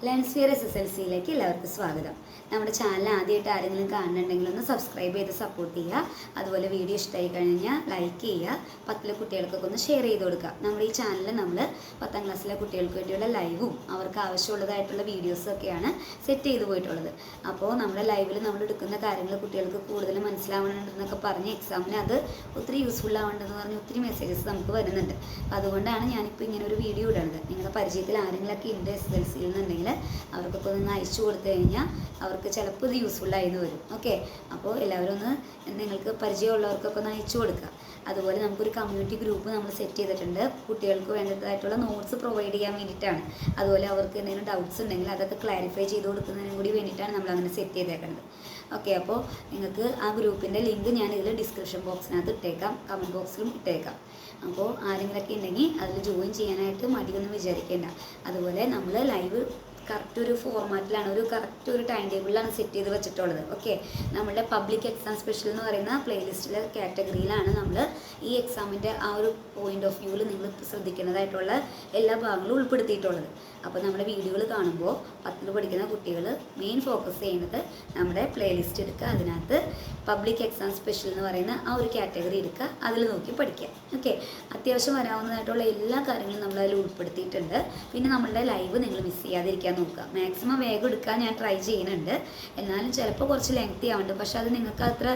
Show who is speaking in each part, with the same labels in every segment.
Speaker 1: ലെൻസ്ഫിയർ SSLCയിലേക്ക് എല്ലാവർക്കും സ്വാഗതം. നമ്മുടെ ചാനൽ ആദ്യമായിട്ട് ആരെങ്കിലും കാണുന്നുണ്ടെങ്കിൽ ഒന്ന് സബ്സ്ക്രൈബ് ചെയ്ത് സപ്പോർട്ട് ചെയ്യുക. അതുപോലെ വീഡിയോ ഇഷ്ടമായി കഴിഞ്ഞാൽ ലൈക്ക് ചെയ്യുക. 10ലെ കുട്ടികൾക്കൊക്കെ ഒന്ന് ഷെയർ ചെയ്ത് കൊടുക്കുക. നമ്മുടെ ഈ ചാനലിൽ നമ്മൾ 10ാം ക്ലാസ്സിലെ കുട്ടികൾക്ക് വേണ്ടിയുള്ള ലൈവും അവർക്ക് ആവശ്യമുള്ളതായിട്ടുള്ള വീഡിയോസൊക്കെയാണ് സെറ്റ് ചെയ്ത് പോയിട്ടുള്ളത്. അപ്പോൾ നമ്മുടെ ലൈവിൽ നമ്മൾ എടുക്കുന്ന കാര്യങ്ങൾ കുട്ടികൾക്ക് കൂടുതൽ മനസ്സിലാവണമെന്നൊക്കെ പറഞ്ഞ് എക്സാമിന് അത് ഒത്തിരി യൂസ്ഫുൾ ആവേണ്ടതെന്ന് പറഞ്ഞ് ഒത്തിരി മെസ്സേജസ് നമുക്ക് വരുന്നുണ്ട്. അപ്പോൾ അതുകൊണ്ടാണ് ഞാനിപ്പോൾ ഇങ്ങനെ ഒരു വീഡിയോ ഇടുന്നത്. നിങ്ങളുടെ പരിചയത്തിൽ ആരെങ്കിലുമൊക്കെ ഉണ്ട് SSLCയിൽ നിന്നുണ്ടെങ്കിൽ അവർക്കൊക്കെ ഒന്ന് അയച്ചു കൊടുത്തു കഴിഞ്ഞാൽ അവർക്ക് ചിലപ്പോൾ ഇത് യൂസ്ഫുള്ളായിരുന്നു വരും. ഓക്കെ, അപ്പോൾ എല്ലാവരും ഒന്ന് നിങ്ങൾക്ക് പരിചയമുള്ളവർക്കൊക്കെ ഒന്ന് അയച്ചു കൊടുക്കുക. അതുപോലെ നമുക്കൊരു കമ്മ്യൂണിറ്റി ഗ്രൂപ്പ് നമ്മൾ സെറ്റ് ചെയ്തിട്ടുണ്ട്. കുട്ടികൾക്ക് വേണ്ടതായിട്ടുള്ള നോട്ട്സ് പ്രൊവൈഡ് ചെയ്യാൻ വേണ്ടിയിട്ടാണ്. അതുപോലെ അവർക്ക് എന്തെങ്കിലും ഡൗട്ട്സ് ഉണ്ടെങ്കിൽ അതൊക്കെ ക്ലാരിഫൈ ചെയ്ത് കൊടുക്കുന്നതിനും കൂടി വേണ്ടിയിട്ടാണ് നമ്മൾ അങ്ങനെ സെറ്റ് ചെയ്തേക്കുന്നത്. ഓക്കെ, അപ്പോൾ നിങ്ങൾക്ക് ആ ഗ്രൂപ്പിൻ്റെ ലിങ്ക് ഞാൻ ഇതിൽ ഡിസ്ക്രിപ്ഷൻ ബോക്സിനകത്ത് ഇട്ടേക്കാം, കമൻറ്റ് ബോക്സിലും ഇട്ടേക്കാം. അപ്പോൾ ആരെങ്കിലുമൊക്കെ ഉണ്ടെങ്കിൽ അതിൽ ജോയിൻ ചെയ്യാനായിട്ട് മടിയൊന്നും വിചാരിക്കേണ്ട. അതുപോലെ നമ്മൾ ലൈവ് കറക്റ്റ് ഒരു ഫോർമാറ്റിലാണ്, കറക്റ്റ് ഒരു ടൈം ടേബിളിലാണ് സെറ്റ് ചെയ്ത് വെച്ചിട്ടുള്ളത്. ഓക്കെ, നമ്മുടെ പബ്ലിക് എക്സാം സ്പെഷ്യൽ എന്ന് പറയുന്ന പ്ലേലിസ്റ്റിലെ കാറ്റഗറിയിലാണ് നമ്മൾ ഈ എക്സാമിൻ്റെ ആ ഒരു പോയിന്റ് ഓഫ് വ്യൂവിൽ നിങ്ങൾ ശ്രദ്ധിക്കുന്നതായിട്ടുള്ള എല്ലാ ഭാഗങ്ങളും ഉൾപ്പെടുത്തിയിട്ടുള്ളത്. അപ്പോൾ നമ്മുടെ വീഡിയോകൾ കാണുമ്പോൾ 10ൽ പഠിക്കുന്ന കുട്ടികൾ മെയിൻ ഫോക്കസ് ചെയ്യുന്നത് നമ്മുടെ പ്ലേലിസ്റ്റ് എടുക്കുക, അതിനകത്ത് പബ്ലിക് എക്സാം സ്പെഷ്യൽ എന്ന് പറയുന്ന ആ ഒരു കാറ്റഗറി എടുക്കുക, അതിൽ നോക്കി പഠിക്കുക. ഓക്കെ, അത്യാവശ്യം വരാവുന്നതായിട്ടുള്ള എല്ലാ കാര്യങ്ങളും നമ്മളതിൽ ഉൾപ്പെടുത്തിയിട്ടുണ്ട്. പിന്നെ നമ്മളുടെ ലൈവ് നിങ്ങൾ മിസ് ചെയ്യാതിരിക്കാൻ നോക്കുക. മാക്സിമം വേഗം എടുക്കാൻ ഞാൻ ട്രൈ ചെയ്യുന്നുണ്ട്. എന്നാലും ചിലപ്പോൾ കുറച്ച് ലെങ്തി ആവുന്നുണ്ട്. പക്ഷെ അത് നിങ്ങൾക്ക് അത്ര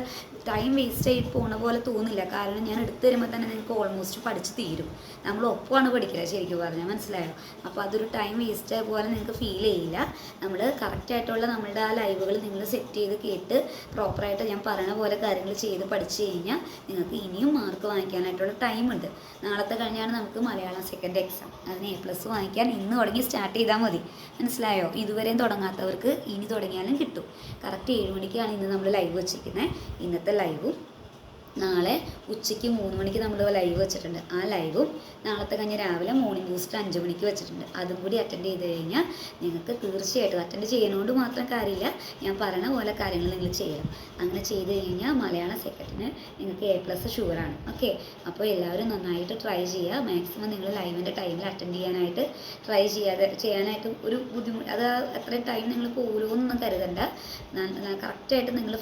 Speaker 1: ടൈം വേസ്റ്റ് ആയി പോകുന്ന പോലെ തോന്നില്ല. കാരണം ഞാൻ എടുത്തു തരുമ്പോൾ തന്നെ നിങ്ങൾക്ക് ഓൾമോസ്റ്റ് പഠിച്ച് തീരും. നമ്മൾ ഒപ്പമാണ് പഠിക്കുക ശരിക്കും പറഞ്ഞാൽ, മനസ്സിലായോ? അപ്പോൾ അതൊരു ടൈം വേസ്റ്റ് ആയ പോലെ നിങ്ങൾക്ക് ഫീൽ ചെയ്യില്ല. നമ്മൾ കറക്റ്റായിട്ടുള്ള നമ്മളുടെ ആ ലൈവുകൾ നിങ്ങൾ സെറ്റ് ചെയ്ത് കേട്ട് പ്രോപ്പറായിട്ട് ഞാൻ പറയുന്ന പോലെ കാര്യങ്ങൾ ചെയ്ത് പഠിച്ചു കഴിഞ്ഞാൽ നിങ്ങൾക്ക് ഇനിയും മാർക്ക് വാങ്ങിക്കാനായിട്ടുള്ള ടൈമുണ്ട്. നാളത്തെ കഴിഞ്ഞാണ് നമുക്ക് മലയാളം സെക്കൻഡ് എക്സാം. അതിന് A+ വാങ്ങിക്കാൻ ഇന്ന് തുടങ്ങി സ്റ്റാർട്ട് ചെയ്താൽ മതി. മനസ്സിലായോ? ഇതുവരെയും തുടങ്ങാത്തവർക്ക് ഇനി തുടങ്ങിയാലും കിട്ടും. കറക്റ്റ് 7 മണിക്കാണ് ഇന്ന് നമ്മൾ ലൈവ് വെച്ചിരിക്കുന്നത്. ഇന്നത്തെ ലൈവും നാളെ ഉച്ചയ്ക്ക് 3 മണിക്ക് നമ്മൾ ലൈവ് വെച്ചിട്ടുണ്ട്. ആ ലൈവും നാളത്തെ കഴിഞ്ഞ് രാവിലെ മോർണിംഗ് ബൂസ്റ്റ് 5 മണിക്ക് വെച്ചിട്ടുണ്ട്. അതും കൂടി അറ്റൻഡ് ചെയ്ത് കഴിഞ്ഞാൽ നിങ്ങൾക്ക് തീർച്ചയായിട്ടും അറ്റൻഡ് ചെയ്യുന്നതുകൊണ്ട് മാത്രം കാര്യമില്ല, ഞാൻ പറയുന്ന പോലെ കാര്യങ്ങൾ നിങ്ങൾ ചെയ്യണം. അങ്ങനെ ചെയ്ത് കഴിഞ്ഞാൽ മലയാളം സെക്കൻഡിന് നിങ്ങൾക്ക് A+ ഷുവറാണ്. ഓക്കെ, അപ്പോൾ എല്ലാവരും നന്നായിട്ട് ട്രൈ ചെയ്യുക. മാക്സിമം നിങ്ങൾ ലൈവിൻ്റെ ടൈമിൽ അറ്റൻഡ് ചെയ്യാനായിട്ട് ട്രൈ ചെയ്യാനായിട്ട് ഒരു ബുദ്ധിമുട്ട്, അത് അത്രയും ടൈം നിങ്ങൾ പോകുമോയെന്നൊന്നും കരുതണ്ട. കറക്റ്റായിട്ട് നിങ്ങൾ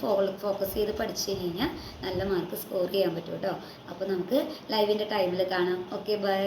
Speaker 1: ഫോക്കസ് ചെയ്ത് പഠിച്ചു കഴിഞ്ഞാൽ നല്ല മാർക്ക് സ്കോർ ചെയ്യാൻ പറ്റും കേട്ടോ. അപ്പോൾ നമുക്ക് ലൈവിൻ്റെ ടൈമിൽ കാണാം. Okay, by.